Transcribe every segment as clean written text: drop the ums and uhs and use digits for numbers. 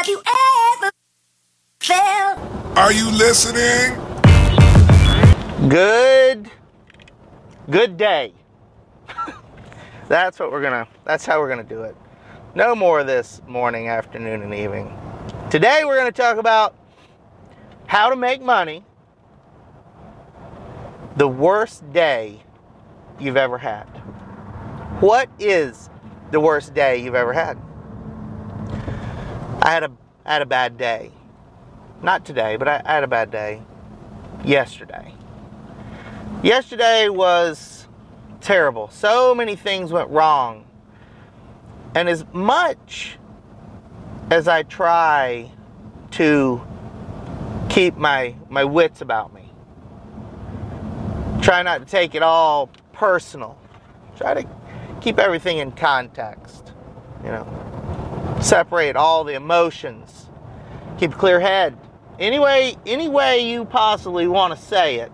Have you ever felt? Are you listening? Good day. That's how we're gonna do it. No more of this morning, afternoon, and evening. Today we're gonna talk about how to make money the worst day you've ever had. What is the worst day you've ever had? I had a bad day. Not today, but I had a bad day yesterday. Yesterday was terrible. So many things went wrong. And as much as I try to keep my wits about me, try not to take it all personal, try to keep everything in context, separate all the emotions, keep a clear head. Any way you possibly want to say it,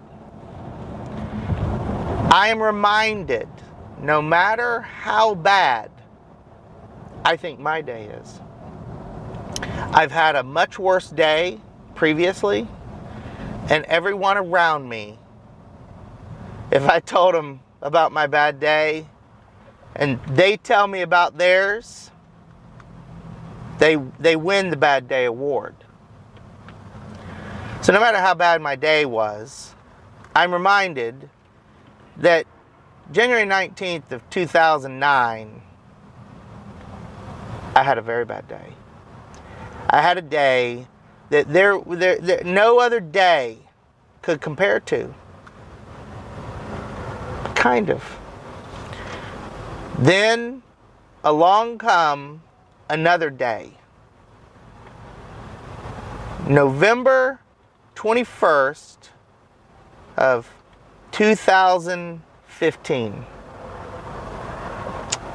I am reminded, no matter how bad I think my day is. I've had a much worse day previously, and everyone around me, if I told them about my bad day and they tell me about theirs, they win the bad day award. So no matter how bad my day was, I'm reminded that January 19th of 2009, I had a very bad day. I had a day that there no other day could compare to. Kind of. Then along come another day. November 21st of 2015.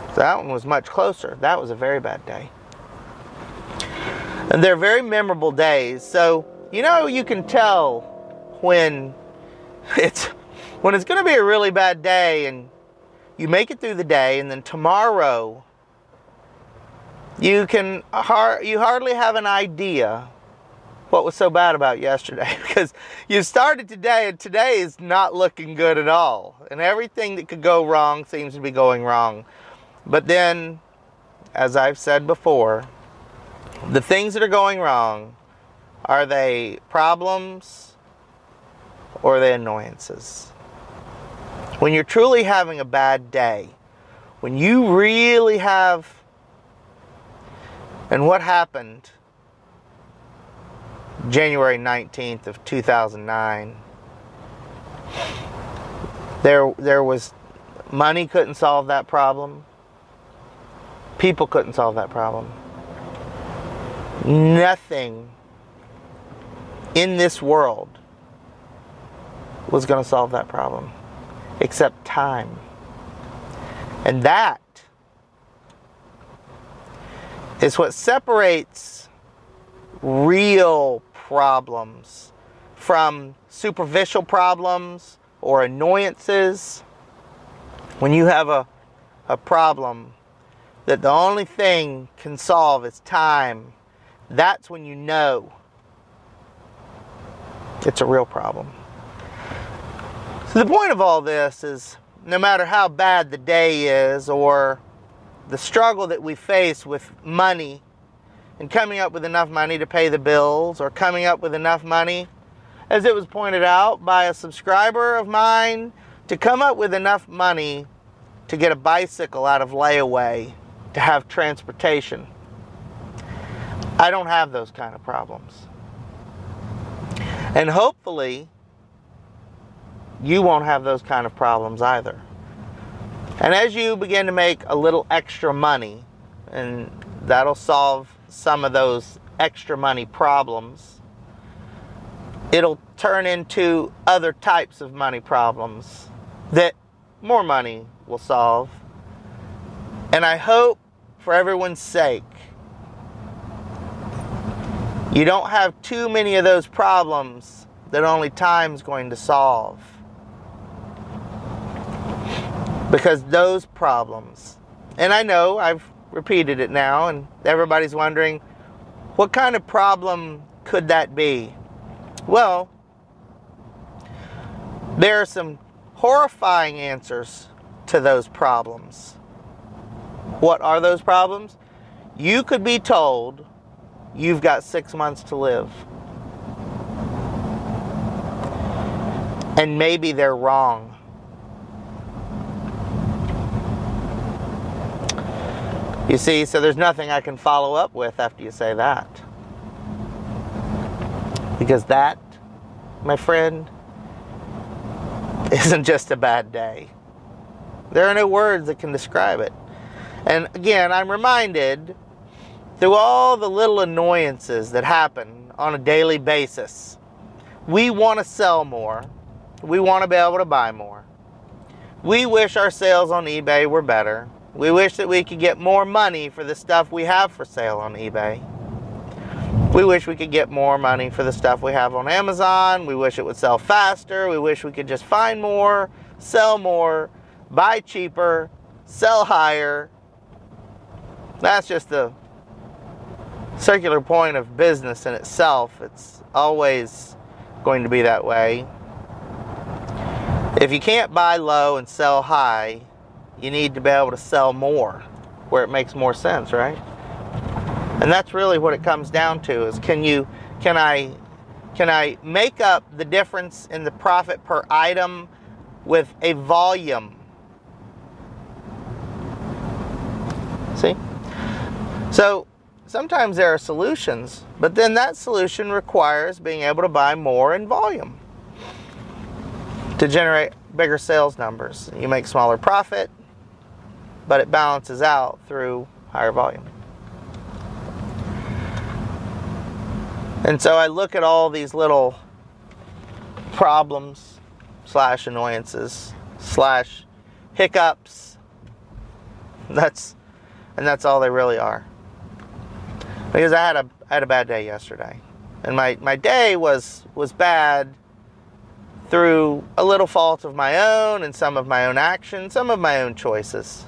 So that one was much closer. That was a very bad day. And they're very memorable days. So, you can tell when it's going to be a really bad day and you make it through the day, and then tomorrow you hardly have an idea what was so bad about yesterday, because you started today and today is not looking good at all, and everything that could go wrong seems to be going wrong. But then, as I've said before, the things that are going wrong, are they problems or are they annoyances? When you're truly having a bad day, when you really have, and what happened January 19th of 2009, there was, money couldn't solve that problem. People couldn't solve that problem. Nothing in this world was going to solve that problem except time. And that is what separates real problems from superficial problems or annoyances. When you have a problem that the only thing can solve is time, that's when you know it's a real problem. So the point of all this is, no matter how bad the day is or the struggle that we face with money and coming up with enough money to pay the bills, or coming up with enough money, as it was pointed out by a subscriber of mine, to come up with enough money to get a bicycle out of layaway to have transportation. I don't have those kind of problems. And hopefully, you won't have those kind of problems either. And as you begin to make a little extra money, and that'll solve some of those extra money problems, it'll turn into other types of money problems that more money will solve. And I hope, for everyone's sake, you don't have too many of those problems that only time's going to solve. Because those problems, and I know I've repeated it now, and everybody's wondering, What kind of problem could that be? Well, there are some horrifying answers to those problems. What are those problems? You could be told you've got 6 months to live. And maybe they're wrong. You see, so there's nothing I can follow up with after you say that. Because that, my friend, isn't just a bad day. There are no words that can describe it. And again, I'm reminded through all the little annoyances that happen on a daily basis. We want to sell more. We want to be able to buy more. We wish our sales on eBay were better. We wish that we could get more money for the stuff we have for sale on eBay. We wish we could get more money for the stuff we have on Amazon. We wish it would sell faster. We wish we could just find more, sell more, buy cheaper, sell higher. That's just the circular point of business in itself. It's always going to be that way. If you can't buy low and sell high, you need to be able to sell more where it makes more sense, right? And that's really what it comes down to is can I make up the difference in the profit per item with a volume? See? So sometimes there are solutions, but then that solution requires being able to buy more in volume to generate bigger sales numbers. You make smaller profit, but it balances out through higher volume. And so I look at all these little problems / annoyances / hiccups. That's all they really are. Because I had a bad day yesterday. And my day was bad through a little fault of my own and some of my own actions, some of my own choices.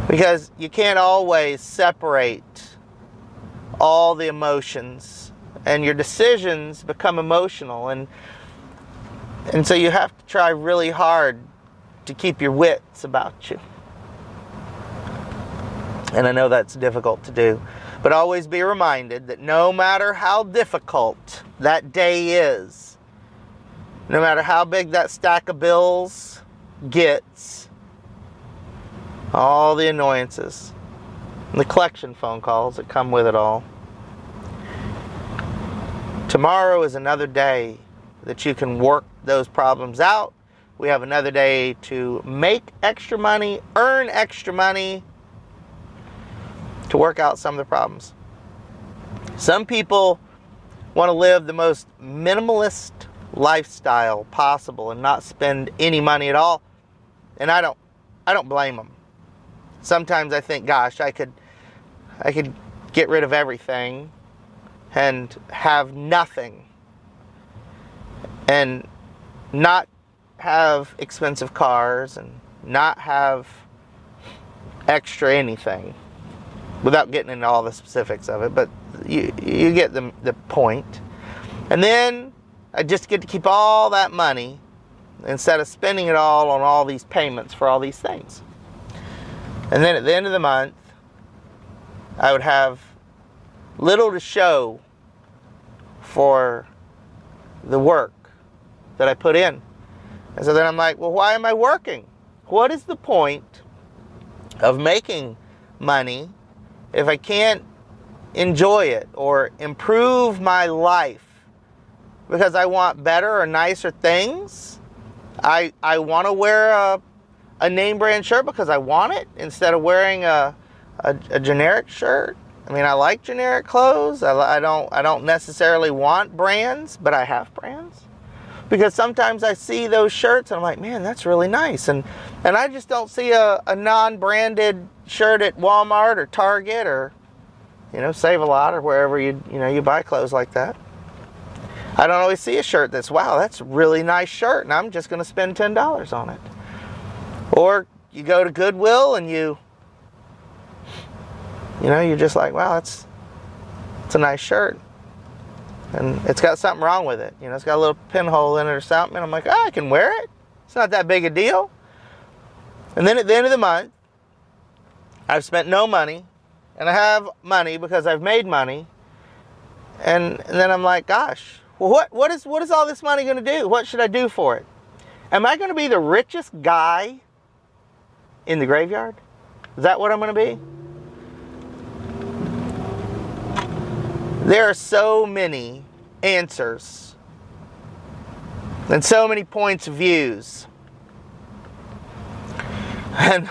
Because you can't always separate all the emotions, and your decisions become emotional, and so you have to try really hard to keep your wits about you. And I know that's difficult to do, but always be reminded that no matter how difficult that day is, no matter how big that stack of bills gets, all the annoyances, the collection phone calls that come with it all. Tomorrow is another day that you can work those problems out. We have another day to make extra money, earn extra money, to work out some of the problems. Some people want to live the most minimalist lifestyle possible and not spend any money at all. And I don't blame them. Sometimes I think, gosh, I could get rid of everything and have nothing and not have expensive cars and not have extra anything, without getting into all the specifics of it, but you get the point. And then I just get to keep all that money instead of spending it all on all these payments for all these things. And then at the end of the month, I would have little to show for the work that I put in. And so then I'm like, well, why am I working? What is the point of making money if I can't enjoy it or improve my life because I want better or nicer things? I want to wear a name brand shirt because I want it instead of wearing a generic shirt. I mean, I like generic clothes. I don't necessarily want brands, but I have brands. Because sometimes I see those shirts and I'm like, man, that's really nice. And I just don't see a non-branded shirt at Walmart or Target or, Save a Lot or wherever you buy clothes like that. I don't always see a shirt that's, wow, that's a really nice shirt, and I'm just going to spend $10 on it. Or you go to Goodwill and you're just like, wow, It's a nice shirt. And it's got something wrong with it. You know, it's got a little pinhole in it or something. And I'm like, oh, I can wear it. It's not that big a deal. And then at the end of the month, I've spent no money. And I have money because I've made money. And then I'm like, gosh, well, what is all this money going to do? What should I do for it? Am I going to be the richest guy in the graveyard? Is that what I'm going to be? There are so many answers and so many points of views. And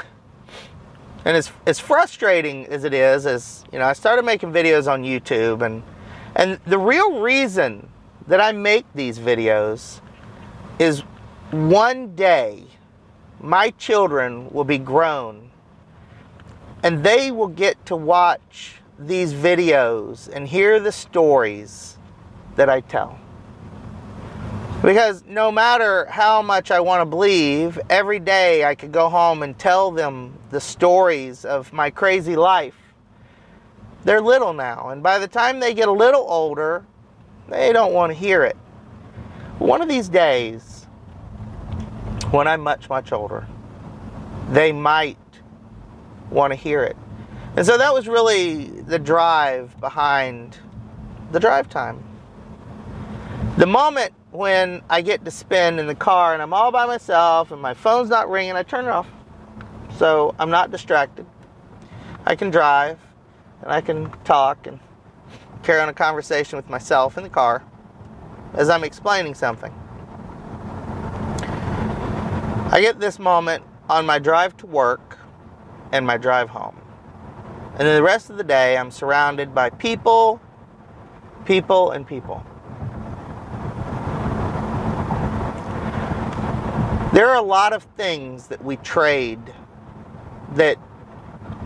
as frustrating as it is, you know, I started making videos on YouTube, and the real reason that I make these videos is one day my children will be grown and they will get to watch these videos and hear the stories that I tell. Because no matter how much I want to believe, every day I could go home and tell them the stories of my crazy life. They're little now, and by the time they get a little older, they don't want to hear it. One of these days, when I'm much, much older, they might want to hear it. And so that was really the drive behind the drive time. The moment when I get to spend in the car and I'm all by myself and my phone's not ringing, I turn it off. So I'm not distracted. I can drive and I can talk and carry on a conversation with myself in the car as I'm explaining something. I get this moment on my drive to work and my drive home. And then the rest of the day, I'm surrounded by people, and people. There are a lot of things that we trade that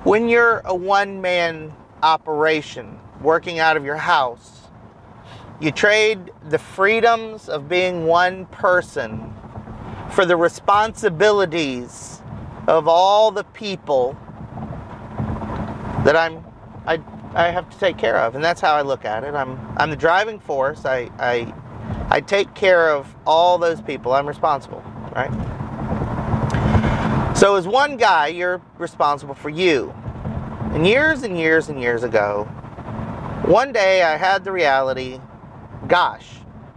when you're a one-man operation working out of your house, you trade the freedoms of being one person for the responsibilities of all the people that I have to take care of. And that's how I look at it. I'm the driving force. I take care of all those people. I'm responsible, right? So as one guy, you're responsible for you. And years and years and years ago, one day I had the reality, gosh,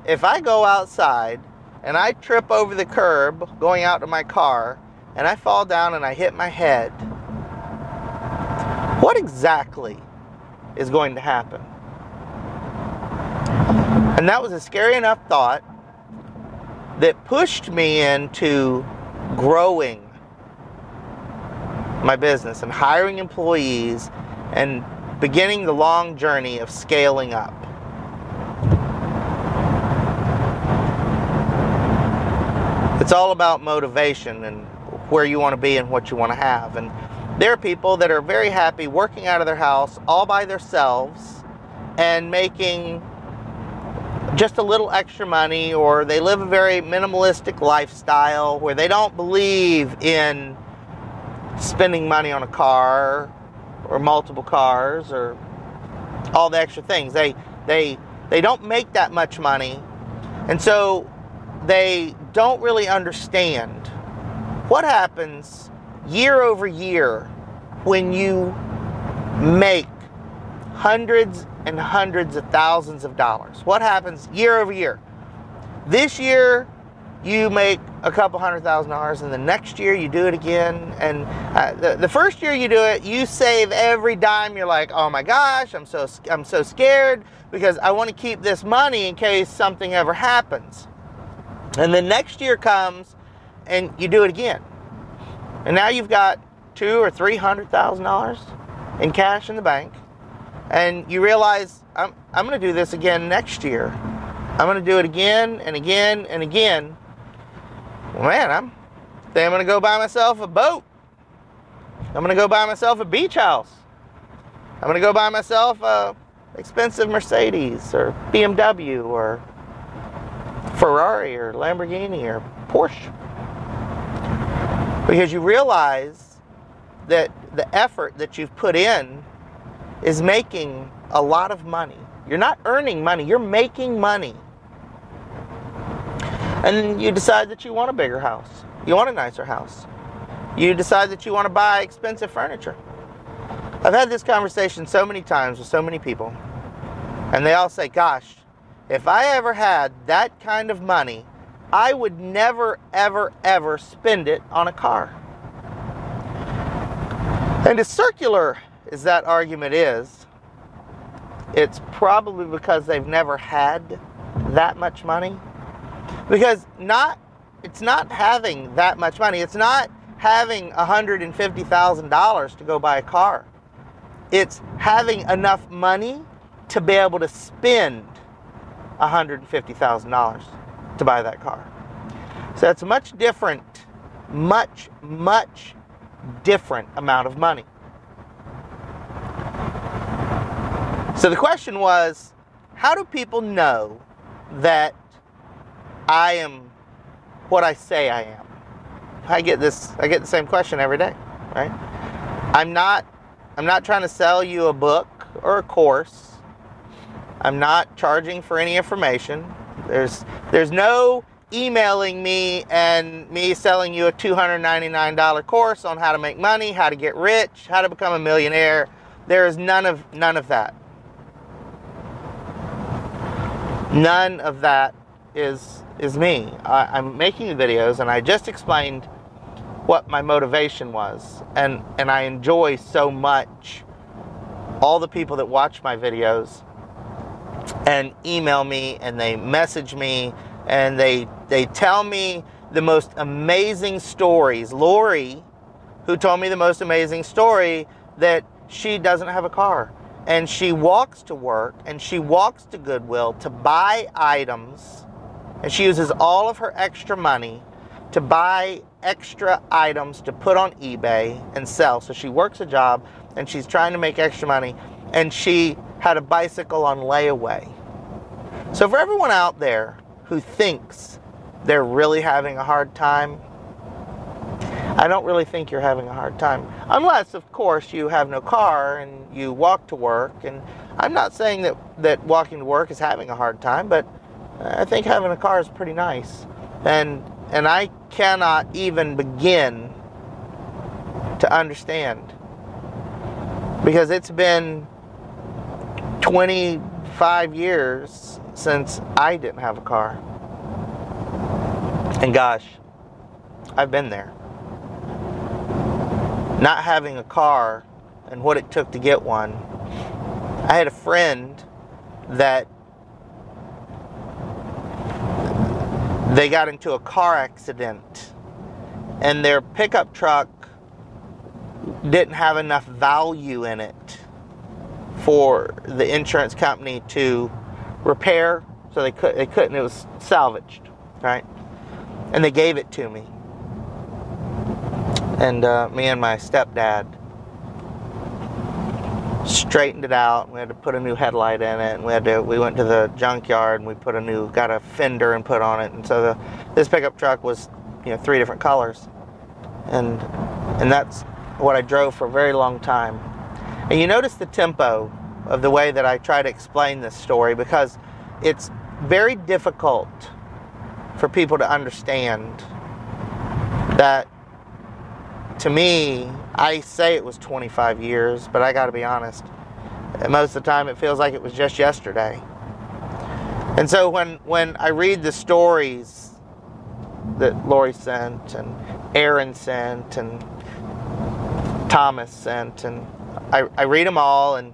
if I go outside and I trip over the curb going out to my car and I fall down and I hit my head, what exactly is going to happen? And that was a scary enough thought that pushed me into growing my business and hiring employees and beginning the long journey of scaling up. It's all about motivation and where you want to be and what you want to have. And there are people that are very happy working out of their house all by themselves and making just a little extra money, or they live a very minimalistic lifestyle where they don't believe in spending money on a car or multiple cars or all the extra things. They don't make that much money, and so they don't really understand what happens year over year when you make hundreds and hundreds of thousands of dollars. What happens year over year? This year you make a couple $100,000, and the next year you do it again. And the first year you do it, you save every dime. You're like, oh my gosh, I'm so scared because I want to keep this money in case something ever happens. And then next year comes and you do it again. And now you've got $200,000 or $300,000 in cash in the bank. And you realize, I'm going to do this again next year. I'm going to do it again and again and again. Well, man, I think I'm going to go buy myself a boat. I'm going to go buy myself a beach house. I'm going to go buy myself a expensive Mercedes or BMW or Ferrari or Lamborghini or Porsche. Because you realize that the effort that you've put in is making a lot of money. You're not earning money, you're making money. And you decide that you want a bigger house. You want a nicer house. You decide that you want to buy expensive furniture. I've had this conversation so many times with so many people. And they all say, gosh, if I ever had that kind of money, I would never, ever, ever spend it on a car. And as circular as that argument is, it's probably because they've never had that much money. Because it's not having that much money. It's not having $150,000 to go buy a car. It's having enough money to be able to spend $150,000 to buy that car. So it's a much different, much different amount of money. So the question was, how do people know that I am what I say I am? I get the same question every day, right? I'm not trying to sell you a book or a course. I'm not charging for any information. There's no emailing me and me selling you a $299 course on how to make money, how to get rich, how to become a millionaire. There is none of that. None of that is me. I'm making the videos, and I just explained what my motivation was, and I enjoy so much all the people that watch my videos and email me and they message me and they tell me the most amazing stories. Lori, who told me the most amazing story, that she doesn't have a car and she walks to work and she walks to Goodwill to buy items, and she uses all of her extra money to buy extra items to put on eBay and sell. So she works a job and she's trying to make extra money, and she had a bicycle on layaway. So for everyone out there who thinks they're really having a hard time, I don't really think you're having a hard time. Unless, of course, you have no car and you walk to work. And I'm not saying that walking to work is having a hard time, but I think having a car is pretty nice. And I cannot even begin to understand, because it's been 25 years since I didn't have a car. And gosh, I've been there. Not having a car and what it took to get one. I had a friend that they got into a car accident and their pickup truck didn't have enough value in it for the insurance company to repair, so they couldn't. It was salvaged, right? And they gave it to me, and me and my stepdad straightened it out. We had to put a new headlight in it, and we went to the junkyard and we got a fender and put on it. And so this pickup truck was 3 different colors, and that's what I drove for a very long time. And you notice the tempo of the way that I try to explain this story, because it's very difficult for people to understand that. To me, I say it was 25 years, but I got to be honest, most of the time it feels like it was just yesterday. And so when I read the stories that Lori sent and Aaron sent and Thomas sent, and I read them all, and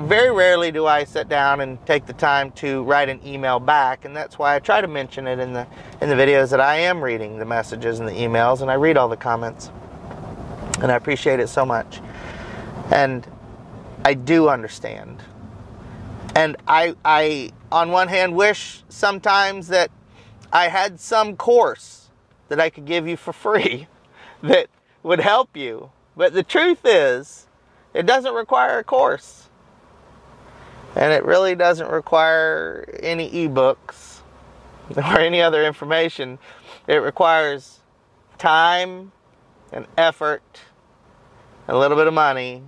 very rarely do I sit down and take the time to write an email back, and that's why I try to mention it in the videos that I am reading the messages and the emails, and I read all the comments, and I appreciate it so much. And I do understand. And I on one hand wish sometimes that I had some course that I could give you for free that would help you. But the truth is, it doesn't require a course. And it really doesn't require any ebooks or any other information. It requires time and effort and a little bit of money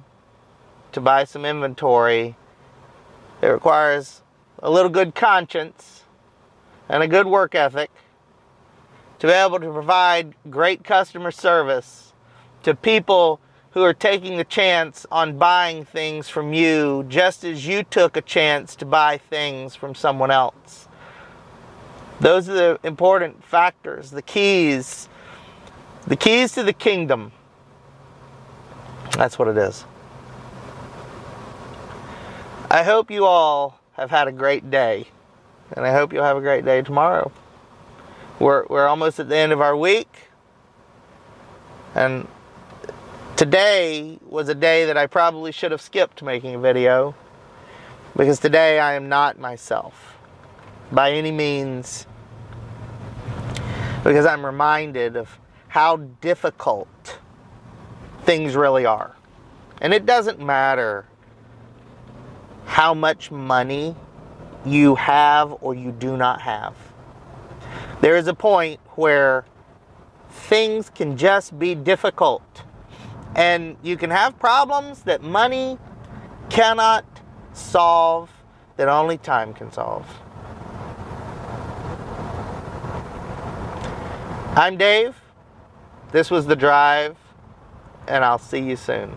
to buy some inventory, it requires a little good conscience and a good work ethic to be able to provide great customer service to people who are taking the chance on buying things from you just as you took a chance to buy things from someone else. Those are the important factors, the keys to the kingdom. That's what it is. I hope you all have had a great day, and I hope you'll have a great day tomorrow. We're almost at the end of our week, and today was a day that I probably should have skipped making a video, because today I am not myself by any means, because I'm reminded of how difficult things really are. And it doesn't matter how much money you have or you do not have. There is a point where things can just be difficult. And you can have problems that money cannot solve, that only time can solve. I'm Dave. This was The Drive, and I'll see you soon.